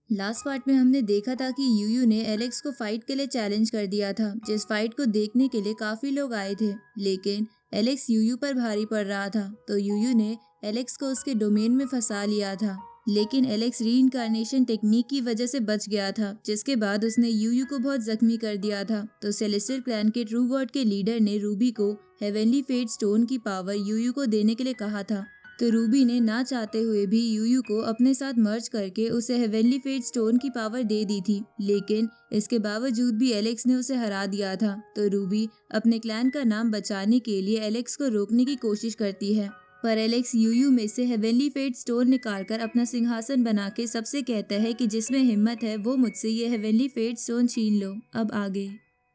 Last part में हमने देखा था कि यूयू ने एलेक्स को फाइट के लिए चैलेंज कर दिया था, जिस फाइट को देखने के लिए काफी लोग आए थे। लेकिन एलेक्स यूयू पर भारी पड़ रहा था, तो यूयू ने एलेक्स को उसके डोमेन में फंसा लिया था। लेकिन एलेक्स रीइंकार्नेशन टेक्निक की वजह से बच गया था, जिसके बाद उसने यूयू को बहुत जख्मी कर दिया था। तो सेलेस्टियल क्लैन के ट्रू गॉड के लीडर ने रूबी को हेवनली फेट स्टोन की पावर यूयू को देने के लिए कहा था। तो रूबी ने ना चाहते हुए भी यूयू को अपने साथ मर्ज करके उसे हेवनली फेट स्टोन की पावर दे दी थी। लेकिन इसके बावजूद भी एलेक्स ने उसे हरा दिया था। तो रूबी अपने क्लैन का नाम बचाने के लिए एलेक्स को रोकने की कोशिश करती है, पर एलेक्स यूयू में से हेवनली फेट स्टोन निकालकर अपना सिंहासन बना के सबसे कहता है कि जिसमें हिम्मत है वो मुझसे ये हेवनली फेट स्टोन छीन लो। अब आगे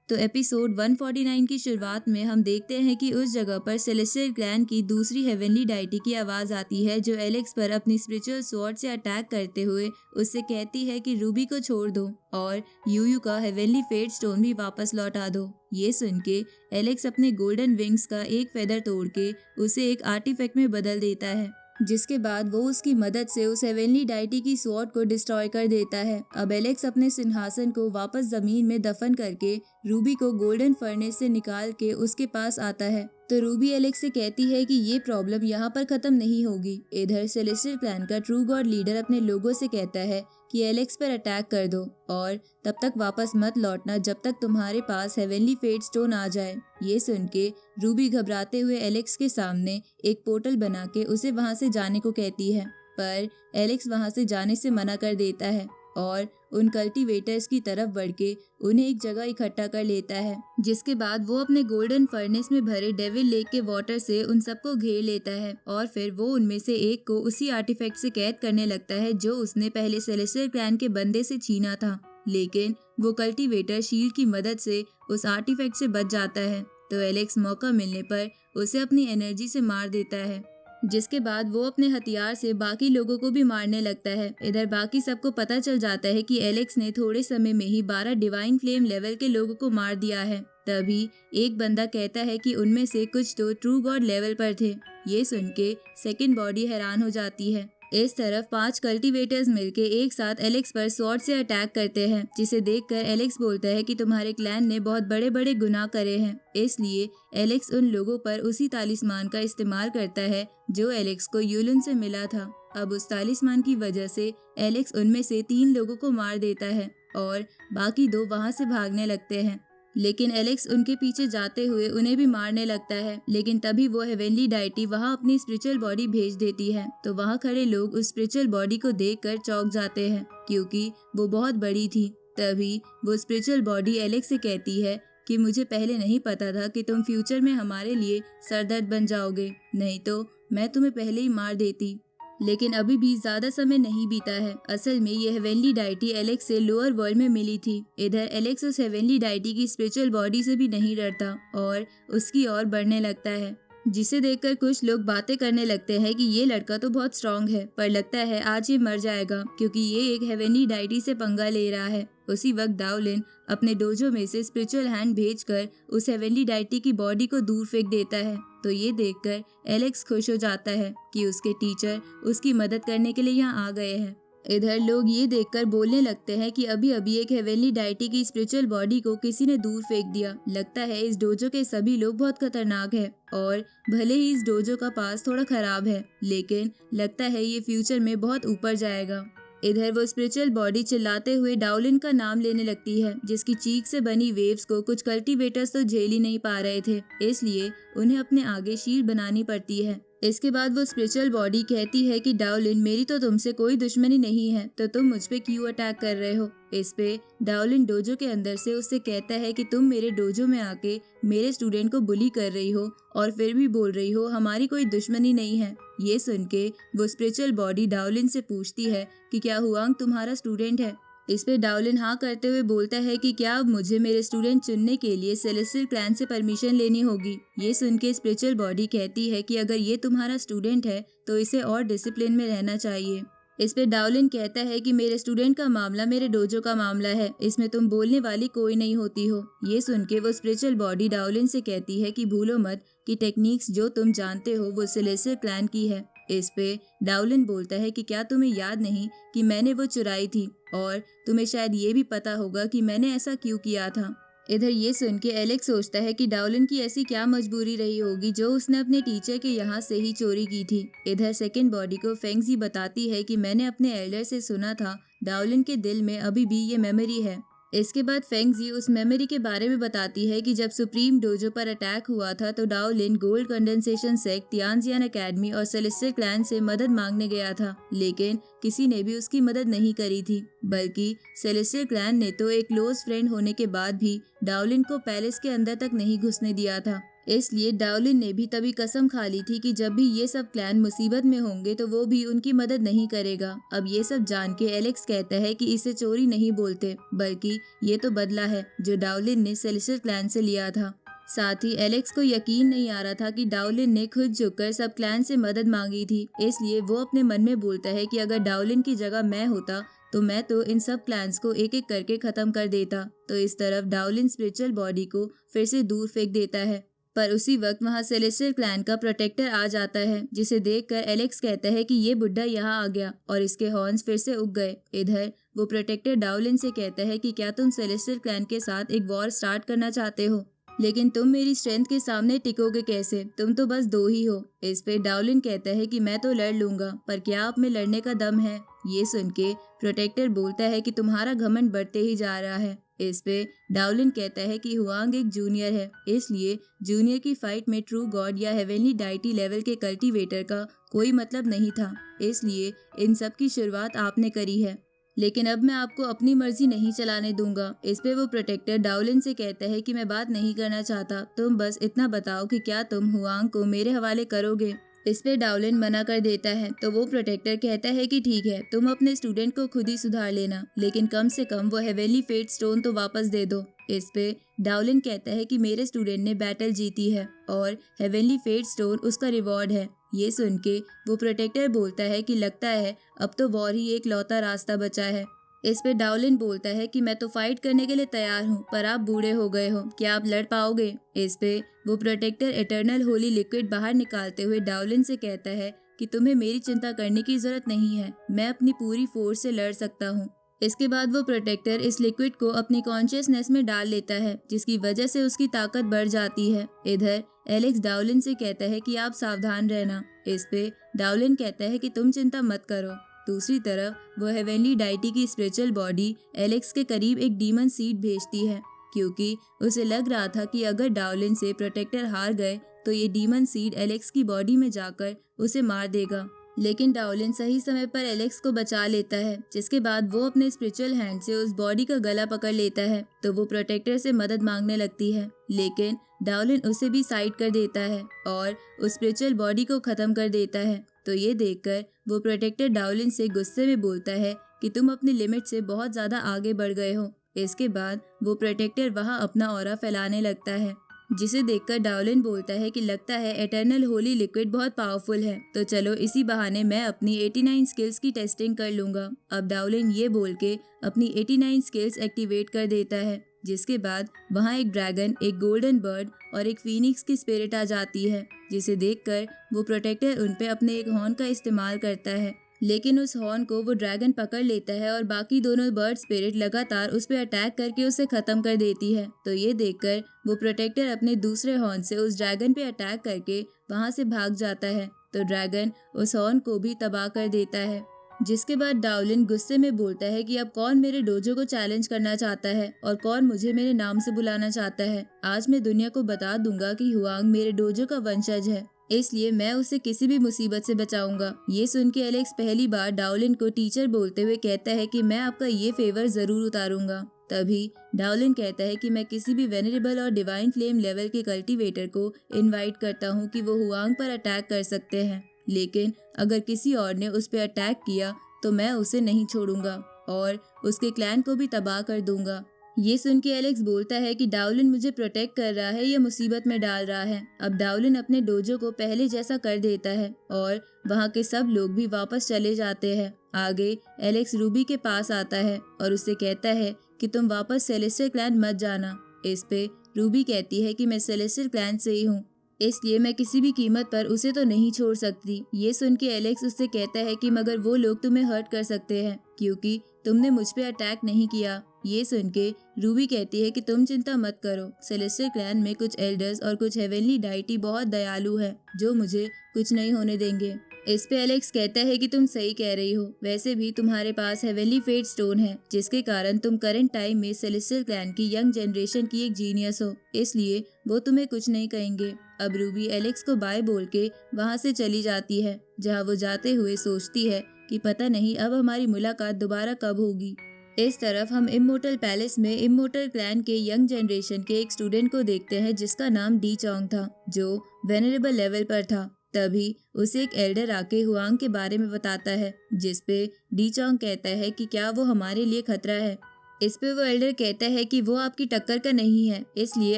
तो एपिसोड 149 की शुरुआत में हम देखते हैं कि उस जगह पर सेलेस्टियल क्लैन की दूसरी हेवनली डाइटी की आवाज आती है, जो एलेक्स पर अपनी स्पिरिचुअल स्वॉर्ड से अटैक करते हुए उससे कहती है कि रूबी को छोड़ दो और यूयू का हेवनली फेट स्टोन भी वापस लौटा दो। ये सुन के एलेक्स अपने गोल्डन विंग्स का एक फेदर तोड़ के उसे एक आर्टिफैक्ट में बदल देता है, जिसके बाद वो उसकी मदद से उस हेवनली डाइटी की स्वॉर्ड को डिस्ट्रॉय कर देता है। अब एलेक्स अपने सिंहासन को वापस जमीन में दफन करके रूबी को गोल्डन फर्नेस से निकाल के उसके पास आता है। तो रूबी एलेक्स से कहती है कि ये प्रॉब्लम यहाँ पर खत्म नहीं होगी। इधर सेलेस्टियल क्लैन का ट्रू गॉड लीडर अपने लोगों से कहता है कि एलेक्स पर अटैक कर दो और तब तक वापस मत लौटना जब तक तुम्हारे पास हेवनली फेट स्टोन आ जाए। ये सुन के रूबी घबराते हुए एलेक्स के सामने एक पोर्टल बना के उसे वहां से जाने को कहती है, पर एलेक्स वहां से जाने से मना कर देता है और उन कल्टीवेटर्स की तरफ बढ़ के उन्हें एक जगह इकट्ठा कर लेता है, जिसके बाद वो अपने गोल्डन फर्नेस में भरे डेविल लेक के वाटर से उन सबको घेर लेता है और फिर वो उनमें से एक को उसी आर्टिफैक्ट से कैद करने लगता है जो उसने पहले सेलेस्टियल क्लैन के बंदे से छीना था। लेकिन वो कल्टीवेटर शील्ड की मदद से उस आर्टिफैक्ट से बच जाता है। तो एलेक्स मौका मिलने पर उसे अपनी एनर्जी से मार देता है, जिसके बाद वो अपने हथियार से बाकी लोगों को भी मारने लगता है। इधर बाकी सबको पता चल जाता है कि एलेक्स ने थोड़े समय में ही 12 डिवाइन फ्लेम लेवल के लोगों को मार दिया है। तभी एक बंदा कहता है कि उनमें से कुछ तो ट्रू गॉड लेवल पर थे। ये सुन के सेकंड बॉडी हैरान हो जाती है। इस तरफ 5 कल्टीवेटर्स मिलके एक साथ एलेक्स पर स्वॉर्ड से अटैक करते हैं, जिसे देखकर एलेक्स बोलता है कि तुम्हारे क्लैन ने बहुत बड़े बड़े गुनाह करे हैं। इसलिए एलेक्स उन लोगों पर उसी तालिस्मान का इस्तेमाल करता है जो एलेक्स को यूलन से मिला था। अब उस तालिस्मान की वजह से एलेक्स उनमें से 3 लोगों को मार देता है और बाकी 2 वहां से भागने लगते हैं। लेकिन एलेक्स उनके पीछे जाते हुए उन्हें भी मारने लगता है। लेकिन तभी वो हेवनली डाइटी वहां अपनी स्पिरिचुअल बॉडी भेज देती है। तो वहां खड़े लोग उस स्पिरिचुअल बॉडी को देखकर चौंक जाते हैं, क्योंकि वो बहुत बड़ी थी। तभी वो स्पिरिचुअल बॉडी एलेक्स से कहती है कि मुझे पहले नहीं पता था कि तुम फ्यूचर में हमारे लिए सरदर्द बन जाओगे, नहीं तो मैं तुम्हें पहले ही मार देती। लेकिन अभी भी ज्यादा समय नहीं बीता है। असल में ये हेवनली डाइटी एलेक्स से लोअर वर्ल्ड में मिली थी। इधर एलेक्स उस हेवनली डाइटी की स्पिरिचुअल बॉडी से भी नहीं डरता और उसकी ओर बढ़ने लगता है, जिसे देखकर कुछ लोग बातें करने लगते हैं कि ये लड़का तो बहुत स्ट्रांग है, पर लगता है आज ये मर जाएगा क्योंकि ये एक हेवनली डाइटी से पंगा ले रहा है। उसी वक्त डाउलिन अपने डोजो में से स्पिरिचुअल हैंड भेजकर उस हेवनली डाइटी की बॉडी को दूर फेंक देता है। तो ये देखकर एलेक्स खुश हो जाता है कि उसके टीचर उसकी मदद करने के लिए यहाँ आ गए हैं। इधर लोग ये देखकर बोलने लगते हैं कि अभी अभी एक हेवनली डाइटी की स्पिरिचुअल बॉडी को किसी ने दूर फेंक दिया। लगता है इस डोजो के सभी लोग बहुत खतरनाक है और भले ही इस डोजो का पास थोड़ा खराब है, लेकिन लगता है ये फ्यूचर में बहुत ऊपर जाएगा। इधर वो स्पिरिचुअल बॉडी चिल्लाते हुए डाउलिन का नाम लेने लगती है, जिसकी चीख से बनी वेव्स को कुछ कल्टीवेटर्स तो झेल ही नहीं पा रहे थे, इसलिए उन्हें अपने आगे शील्ड बनानी पड़ती है। इसके बाद वो स्पिरिचुअल बॉडी कहती है कि डाउलिन, मेरी तो तुमसे कोई दुश्मनी नहीं है, तो तुम मुझ पे क्यों अटैक कर रहे हो। इस पे डाउलिन डोजो के अंदर से उससे कहता है कि तुम मेरे डोजो में आके मेरे स्टूडेंट को बुली कर रही हो और फिर भी बोल रही हो हमारी कोई दुश्मनी नहीं है। ये सुन के वो स्पिरिचुअल बॉडी डाउलिन से पूछती है कि क्या हुआंग तुम्हारा स्टूडेंट है। इस पे डाउलिन हाँ करते हुए बोलता है कि क्या अब मुझे मेरे स्टूडेंट चुनने के लिए सेलेस्टियल क्लैन से परमिशन लेनी होगी। ये सुन के स्पिरिचुअल बॉडी कहती है कि अगर ये तुम्हारा स्टूडेंट है तो इसे और डिसिप्लिन में रहना चाहिए। इस पे डाउलिन कहता है कि मेरे स्टूडेंट का मामला मेरे डोजो का मामला है, इसमें तुम बोलने वाली कोई नहीं होती हो। ये सुन के वो स्पिरिचुअल बॉडी डाउलिन से कहती है कि भूलो मत कि टेक्निक्स जो तुम जानते हो वो सेलेस्टियल क्लैन की है, इस पे डाउलिन बोलता है कि क्या तुम्हें याद नहीं कि मैंने वो चुराई थी, और तुम्हें शायद ये भी पता होगा कि मैंने ऐसा क्यों किया था। इधर ये सुन के एलेक्स सोचता है कि डाउलिन की ऐसी क्या मजबूरी रही होगी जो उसने अपने टीचर के यहाँ से ही चोरी की थी। इधर सेकंड बॉडी को फेंगजी बताती है कि मैंने अपने एल्डर से सुना था डाउलिन के दिल में अभी भी ये मेमोरी है। इसके बाद फेंगजी उस मेमोरी के बारे में बताती है कि जब सुप्रीम डोजो पर अटैक हुआ था तो डाउलिन गोल्ड कंडेंसेशन सेक्ट, तियानजियान एकेडमी और सेलेस्टियल क्लैन से मदद मांगने गया था, लेकिन किसी ने भी उसकी मदद नहीं करी थी, बल्कि सेलेस्टियल क्लैन ने तो एक क्लोज फ्रेंड होने के बाद भी डाउलिन को पैलेस के अंदर तक नहीं घुसने दिया था। इसलिए डाउलिन ने भी तभी कसम खा ली थी कि जब भी ये सब क्लैन मुसीबत में होंगे तो वो भी उनकी मदद नहीं करेगा। अब ये सब जान के एलेक्स कहता है कि इसे चोरी नहीं बोलते, बल्कि ये तो बदला है जो डाउलिन ने सेलेस्टियल क्लैन से लिया था। साथ ही एलेक्स को यकीन नहीं आ रहा था कि डाउलिन ने खुद झुककर सब क्लैन से मदद मांगी थी, इसलिए वो अपने मन में बोलता है कि अगर डाउलिन की जगह मैं होता तो मैं तो इन सब क्लैंस को एक एक करके खत्म कर देता। तो इस तरफ डाउलिन स्पिरिचुअल बॉडी को फिर से दूर फेंक देता है, पर उसी वक्त वहाँ सेलेस्टियल क्लैन का प्रोटेक्टर आ जाता है, जिसे देखकर एलेक्स कहता है कि ये बुड्ढा यहाँ आ गया और इसके हॉर्न्स फिर से उग गए। इधर वो प्रोटेक्टर डाउलिन से कहता है कि क्या तुम सेलेस्टियल क्लैन के साथ एक वॉर स्टार्ट करना चाहते हो, लेकिन तुम मेरी स्ट्रेंथ के सामने टिकोगे कैसे, तुम तो बस 2 ही हो। इस पे डाउलिन कहता है कि मैं तो लड़ लूंगा, पर क्या आप में लड़ने का दम है। ये सुन के प्रोटेक्टर बोलता है कि तुम्हारा घमंड बढ़ते ही जा रहा है। इस पे डाउलिन कहता है कि हुआंग एक जूनियर है, इसलिए जूनियर की फाइट में ट्रू गॉड या हेवनली डाइटी लेवल के कल्टीवेटर का कोई मतलब नहीं था, इसलिए इन सब की शुरुआत आपने करी है, लेकिन अब मैं आपको अपनी मर्जी नहीं चलाने दूंगा। इस पे वो प्रोटेक्टर डाउलिन से कहता है कि मैं बात नहीं करना चाहता, तुम बस इतना बताओ कि क्या तुम हुआंग को मेरे हवाले करोगे। इस पे डाउलिन मना कर देता है, तो वो प्रोटेक्टर कहता है कि ठीक है, तुम अपने स्टूडेंट को खुद ही सुधार लेना, लेकिन कम से कम वो हेवनली फेट स्टोन तो वापस दे दो। इस पे डाउलिन कहता है कि मेरे स्टूडेंट ने बैटल जीती है और हेवनली फेट स्टोन उसका रिवॉर्ड है। ये सुन के वो प्रोटेक्टर बोलता है कि लगता है अब तो वॉर ही एक लौता रास्ता बचा है। इस पे डाउलिन बोलता है कि मैं तो फाइट करने के लिए तैयार हूँ, पर आप बूढ़े हो गए हो, क्या आप लड़ पाओगे। इस पे वो प्रोटेक्टर इटर्नल होली लिक्विड बाहर निकालते हुए डाउलिन से कहता है कि तुम्हें मेरी चिंता करने की जरूरत नहीं है, मैं अपनी पूरी फोर्स से लड़ सकता हूँ। इसके बाद वो प्रोटेक्टर इस लिक्विड को अपनी कॉन्शियसनेस में डाल लेता है, जिसकी वजह से उसकी ताकत बढ़ जाती है। इधर एलेक्स डाउलिन से कहता है कि आप सावधान रहना। इस पे डाउलिन कहता है कि तुम चिंता मत करो। दूसरी तरफ वो हेवनली डाइटी की स्पिरिचुअल बॉडी एलेक्स के करीब एक डीमन सीड भेजती है, क्योंकि उसे लग रहा था कि अगर डाउलिन से प्रोटेक्टर हार गए तो ये डीमन सीड एलेक्स की बॉडी में जाकर उसे मार देगा। लेकिन डाउलिन सही समय पर एलेक्स को बचा लेता है, जिसके बाद वो अपने स्पिरिचुअल हैंड से उस बॉडी का गला पकड़ लेता है, तो वो प्रोटेक्टर से मदद मांगने लगती है, लेकिन डाउलिन उसे भी साइड कर देता है और उस स्पिरिचुअल बॉडी को खत्म कर देता है। तो ये देखकर वो प्रोटेक्टर डाउलिन से गुस्से में बोलता है कि तुम अपनी लिमिट से बहुत ज्यादा आगे बढ़ गए हो। इसके बाद वो प्रोटेक्टर वहाँ अपना ऑरा फैलाने लगता है, जिसे देखकर डाउलिन बोलता है कि लगता है एटर्नल होली लिक्विड बहुत पावरफुल है, तो चलो इसी बहाने मैं अपनी 89 स्किल्स की टेस्टिंग कर लूंगा। अब डाउलिन ये बोल के अपनी 89 स्किल्स एक्टिवेट कर देता है, जिसके बाद वहाँ एक ड्रैगन, एक गोल्डन बर्ड और एक फीनिक्स की स्पिरिट आ जाती है, जिसे देखकर वो प्रोटेक्टर उन पे अपने एक हॉर्न का इस्तेमाल करता है, लेकिन उस हॉर्न को वो ड्रैगन पकड़ लेता है और बाकी दोनों बर्ड स्पिरिट लगातार उस पर अटैक करके उसे खत्म कर देती है। तो ये देखकर वो प्रोटेक्टर अपने दूसरे हॉर्न से उस ड्रैगन पे अटैक करके वहाँ से भाग जाता है, तो ड्रैगन उस हॉर्न को भी तबाह कर देता है। जिसके बाद डाउलिन गुस्से में बोलता है कि अब कौन मेरे डोजो को चैलेंज करना चाहता है और कौन मुझे मेरे नाम से बुलाना चाहता है। आज मैं दुनिया को बता दूंगा कि हुआंग मेरे डोजो का वंशज है, इसलिए मैं उसे किसी भी मुसीबत से बचाऊंगा। ये सुन के एलेक्स पहली बार डाउलिन को टीचर बोलते हुए कहता है कि मैं आपका ये फेवर जरूर उतारूंगा। तभी डाउलिन कहता है कि मैं किसी भी वेनरेबल और डिवाइन फ्लेम लेवल के कल्टीवेटर को इनवाइट करता हूँ कि वो हुआंग पर अटैक कर सकते हैं, लेकिन अगर किसी और ने उस पर अटैक किया तो मैं उसे नहीं छोड़ूंगा और उसके क्लैन को भी तबाह कर दूंगा। ये सुन के एलेक्स बोलता है कि डाउलिन मुझे प्रोटेक्ट कर रहा है या मुसीबत में डाल रहा है। अब डाउलिन अपने डोजो को पहले जैसा कर देता है और वहाँ के सब लोग भी वापस चले जाते हैं। आगे एलेक्स रूबी के पास आता है और उससे कहता है कि तुम वापस सेलेस्टियल क्लैन मत जाना। इस पे रूबी कहती है कि मैं सेलेस्टियल क्लैन से ही हूँ। इसलिए मैं किसी भी कीमत पर उसे तो नहीं छोड़ सकती। ये सुन के एलेक्स उससे कहता है कि मगर वो लोग तुम्हें हर्ट कर सकते हैं क्योंकि तुमने मुझ पे अटैक नहीं किया। ये सुन के रूबी कहती है कि तुम चिंता मत करो, सेलेस्टियल क्लैन में कुछ एल्डर्स और कुछ हेवनली डाइटी बहुत दयालु है जो मुझे कुछ नहीं होने देंगे। इस पे एलेक्स कहता है कि तुम सही कह रही हो, वैसे भी तुम्हारे पास हेवनली फेट स्टोन है जिसके कारण तुम करंट टाइम में सेलेस्टियल क्लैन की यंग जनरेशन की एक जीनियस हो, इसलिए वो तुम्हें कुछ नहीं कहेंगे। अब रूबी एलेक्स को बाय बोल के वहाँ से चली जाती है, जहाँ वो जाते हुए सोचती है कि पता नहीं अब हमारी मुलाकात दोबारा कब होगी। इस तरफ हम इमोर्टल पैलेस में इमोर्टल क्लैन के यंग जनरेशन के एक स्टूडेंट को देखते हैं जिसका नाम डी चोंग था, जो वेनरेबल लेवल पर था। तभी उसे एक एल्डर आके हुआंग के बारे में बताता है, जिसपे डी चोंग कहता है कि क्या वो हमारे लिए खतरा है। इस पे वो एल्डर कहता है कि वो आपकी टक्कर का नहीं है, इसलिए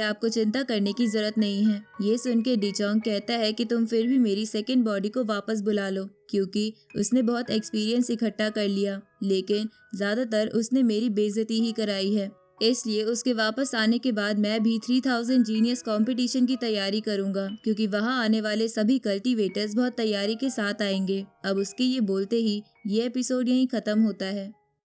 आपको चिंता करने की जरूरत नहीं है। ये सुन के डी चोंग कहता है कि तुम फिर भी मेरी सेकंड बॉडी को वापस बुला लो, क्योंकि उसने बहुत एक्सपीरियंस इकट्ठा कर लिया, लेकिन ज्यादातर उसने मेरी बेइज्जती ही कराई है। इसलिए उसके वापस आने के बाद मैं भी 3000 जीनियस कंपटीशन की तैयारी करूंगा, क्योंकि वहां आने वाले सभी कल्टीवेटर्स बहुत तैयारी के साथ आएंगे। अब उसके ये बोलते ही ये एपिसोड यहीं खत्म होता है।